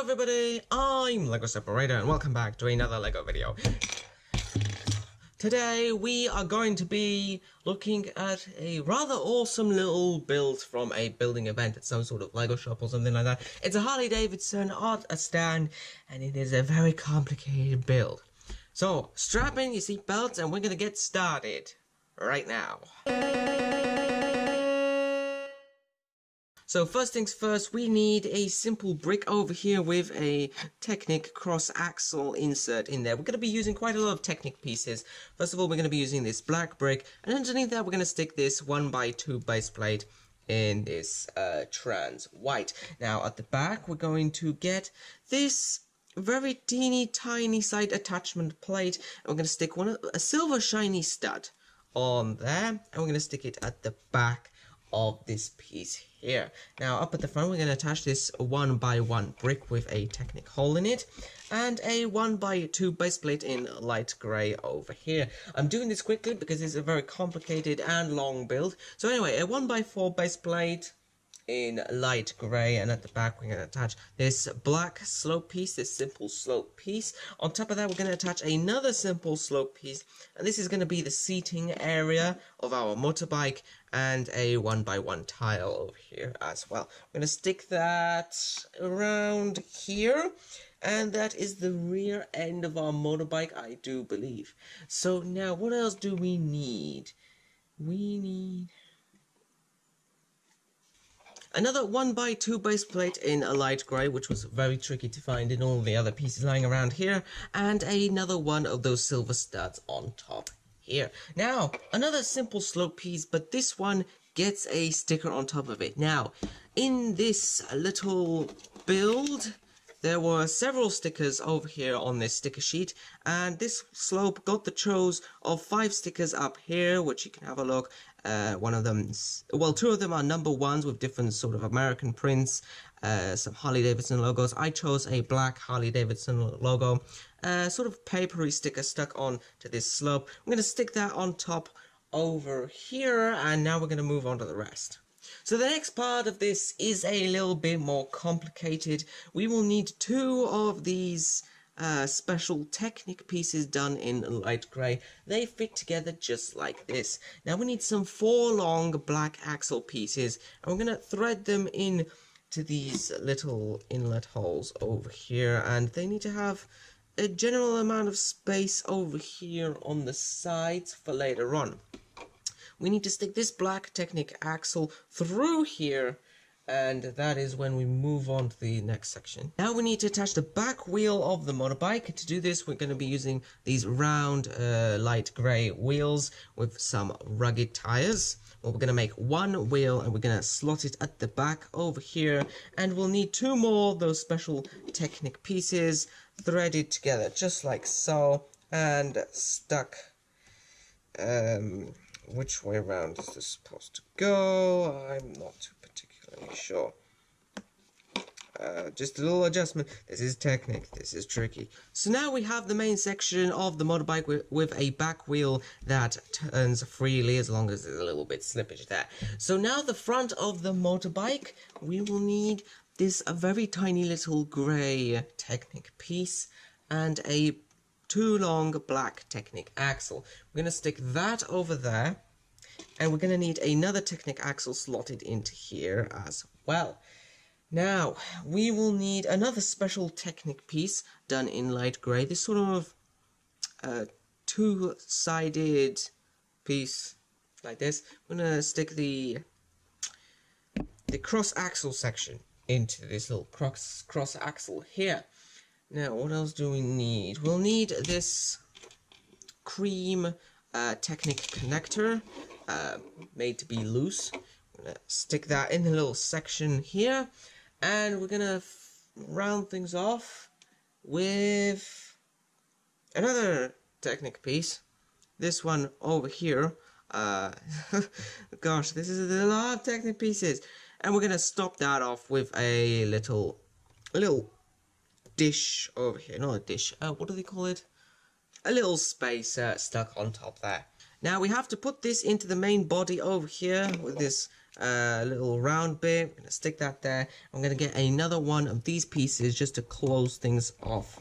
everybody, I'm LEGO Separator and welcome back to another LEGO video. Today we are going to be looking at a rather awesome little build from a building event at some sort of LEGO shop or something like that. It's a Harley Davidson art stand and it is a very complicated build. So strap in your seatbelts and we're going to get started right now. So first things first, we need a simple brick over here with a Technic cross-axle insert in there. We're going to be using quite a lot of Technic pieces. First of all, we're going to be using this black brick, and underneath that we're going to stick this 1x2 base plate in this trans white. Now at the back we're going to get this very teeny tiny side attachment plate, and we're going to stick a silver shiny stud on there, and we're going to stick it at the back of this piece here. Now up at the front we're going to attach this 1x1 brick with a Technic hole in it and a 1x2 base plate in light grey over here. I'm doing this quickly because it's a very complicated and long build. So anyway, a 1x4 base plate in light grey, and at the back we're going to attach this black slope piece, this simple slope piece. On top of that we're going to attach another simple slope piece, and this is going to be the seating area of our motorbike, and a 1x1 tile over here as well. We're going to stick that around here, and that is the rear end of our motorbike, I do believe. So now what else do we need? We need another 1x2 base plate in a light grey, which was very tricky to find in all the other pieces lying around here, and another one of those silver studs on top here. Now, another simple slope piece, but this one gets a sticker on top of it. Now, in this little build, there were several stickers over here on this sticker sheet, and this slope got the choice of 5 stickers up here, which you can have a look. One of them, well, 2 of them are number 1s with different sort of American prints, some Harley Davidson logos. I chose a black Harley Davidson logo, sort of papery sticker stuck on to this slope. I'm going to stick that on top over here, and now we're going to move on to the rest. So the next part of this is a little bit more complicated. We will need 2 of these special Technic pieces done in light grey. They fit together just like this. Now we need some 4 long black axle pieces, and we're going to thread them in to these little inlet holes over here, and they need to have a general amount of space over here on the sides for later on. We need to stick this black Technic axle through here, and that is when we move on to the next section. Now we need to attach the back wheel of the motorbike. To do this we're going to be using these round light grey wheels with some rugged tires. Well, we're going to make 1 wheel and we're going to slot it at the back over here, and we'll need 2 more of those special Technic pieces threaded together just like so and stuck. Which way around is this supposed to go? I'm not too particularly sure. Just a little adjustment. This is Technic. This is tricky. So now we have the main section of the motorbike with a back wheel that turns freely as long as there's a little bit slippage there. So now the front of the motorbike, we will need this very tiny little grey Technic piece and a 2 long black Technic axle. We're going to stick that over there, and we're going to need another Technic axle slotted into here as well. Now, we will need another special Technic piece done in light grey. This sort of 2-sided piece like this. I'm going to stick the cross axle section into this little cross axle here. Now, what else do we need? We'll need this cream Technic connector, made to be loose. I'm going to stick that in the little section here, and we're going to round things off with another Technic piece. This one over here. Gosh, this is a lot of Technic pieces. And we're going to stop that off with a little dish over here, not a dish, what do they call it? A little spacer stuck on top there. Now we have to put this into the main body over here with this little round bit. I'm going to stick that there. I'm going to get another one of these pieces just to close things off.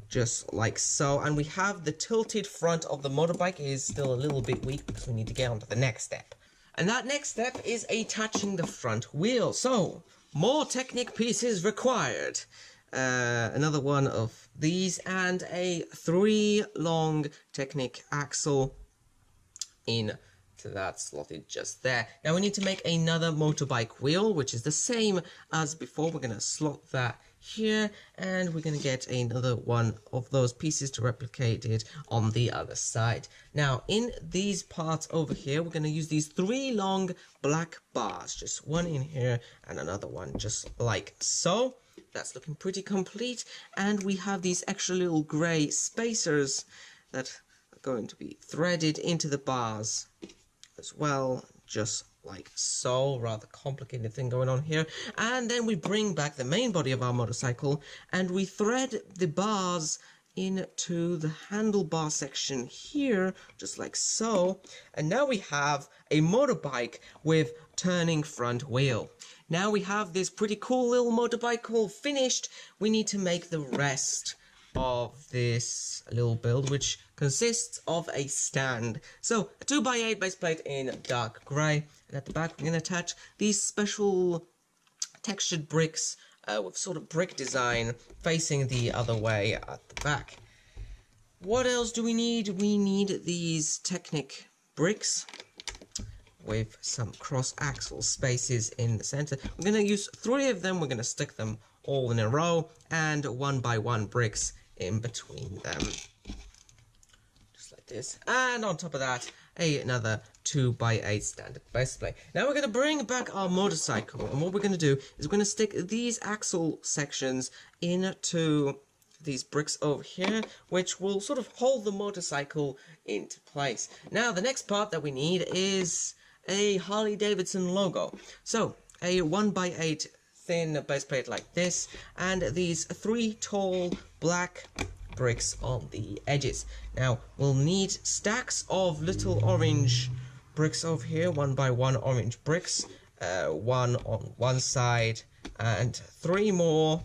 Just like so. And we have the tilted front of the motorbike is still a little bit weak because we need to get on to the next step. And that next step is attaching the front wheel. So, more Technic pieces required. Another one of these and a 3 long Technic axle in to that slotted just there. Now we need to make another motorbike wheel, which is the same as before. We're going to slot that here, and we're going to get another one of those pieces to replicate it on the other side. Now in these parts over here, we're going to use these 3 long black bars, just one in here and another one just like so. That's looking pretty complete, and we have these extra little grey spacers that are going to be threaded into the bars as well, just like so. Rather complicated thing going on here. And then we bring back the main body of our motorcycle and we thread the bars into the handlebar section here, just like so. And now we have a motorbike with turning front wheel. Now we have this pretty cool little motorbike all finished. We need to make the rest of this little build, which consists of a stand. So a 2x8 base plate in dark grey, and at the back we're going to attach these special textured bricks with sort of brick design facing the other way at the back. What else do we need? We need these Technic bricks with some cross axle spaces in the center. We're going to use 3 of them. We're going to stick them all in a row, and 1x1 bricks in between them, just like this. And on top of that, another 2x8 standard base plate. Now we're going to bring back our motorcycle, and what we're going to do is we're going to stick these axle sections into these bricks over here, which will sort of hold the motorcycle into place. Now the next part that we need is a Harley Davidson logo. So a 1x8 thin base plate like this, and these 3 tall black bricks on the edges. Now we'll need stacks of little orange bricks over here, 1x1 orange bricks, 1 on one side and 3 more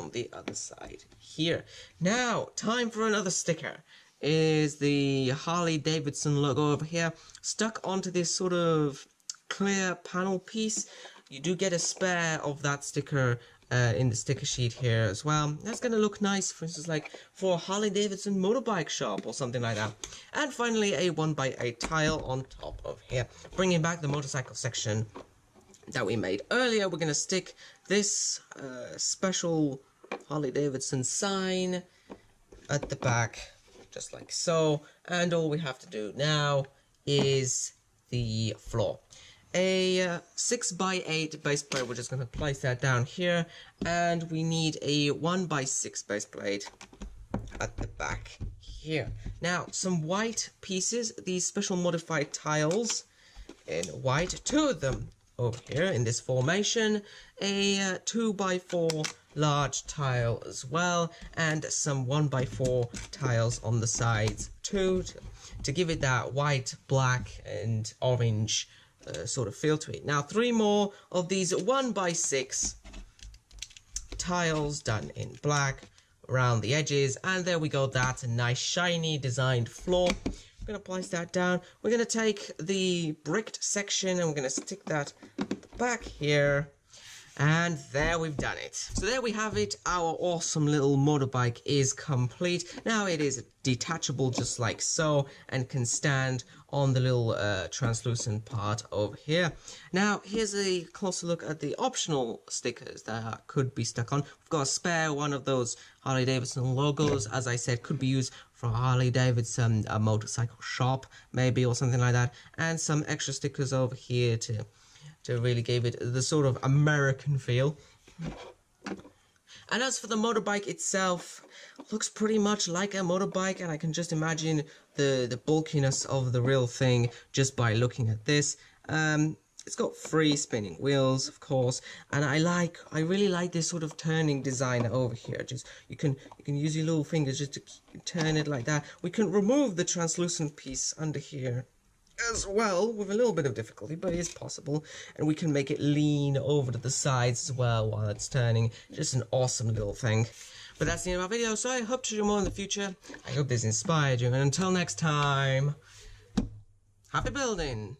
on the other side here. Now time for another sticker. Is the Harley Davidson logo over here stuck onto this sort of clear panel piece. You do get a spare of that sticker in the sticker sheet here as well. That's going to look nice, for instance, like for a Harley Davidson motorbike shop or something like that. And finally, a 1x8 tile on top of here. Bringing back the motorcycle section that we made earlier, we're going to stick this special Harley Davidson sign at the back, just like so. And all we have to do now is the floor. A 6x8 base plate, we're just going to place that down here, and we need a 1x6 base plate at the back here. Now some white pieces, these special modified tiles in white, 2 of them over here in this formation, a 2x4 large tile as well, and some 1x4 tiles on the sides too, to give it that white, black and orange sort of feel to it. Now 3 more of these 1x6 tiles done in black around the edges, and there we go. That's a nice shiny designed floor. I'm going to place that down. We're going to take the bricked section and we're going to stick that at the back here. And there we've done it. So there we have it. Our awesome little motorbike is complete. Now it is detachable just like so, and can stand on the little translucent part over here. Now here's a closer look at the optional stickers that could be stuck on. We've got a spare one of those Harley Davidson logos, as I said, could be used for Harley Davidson, a motorcycle shop maybe, or something like that. And some extra stickers over here to really give it the sort of American feel. And as for the motorbike itself, looks pretty much like a motorbike, and I can just imagine the bulkiness of the real thing just by looking at this. It's got 3 spinning wheels, of course, and I really like this sort of turning design over here. Just you can use your little fingers just to turn it like that. We can remove the translucent piece under here as well, with a little bit of difficulty, but it is possible. And we can make it lean over to the sides as well while it's turning. Just an awesome little thing. But that's the end of our video, so I hope to do more in the future. I hope this inspired you, and until next time, happy building!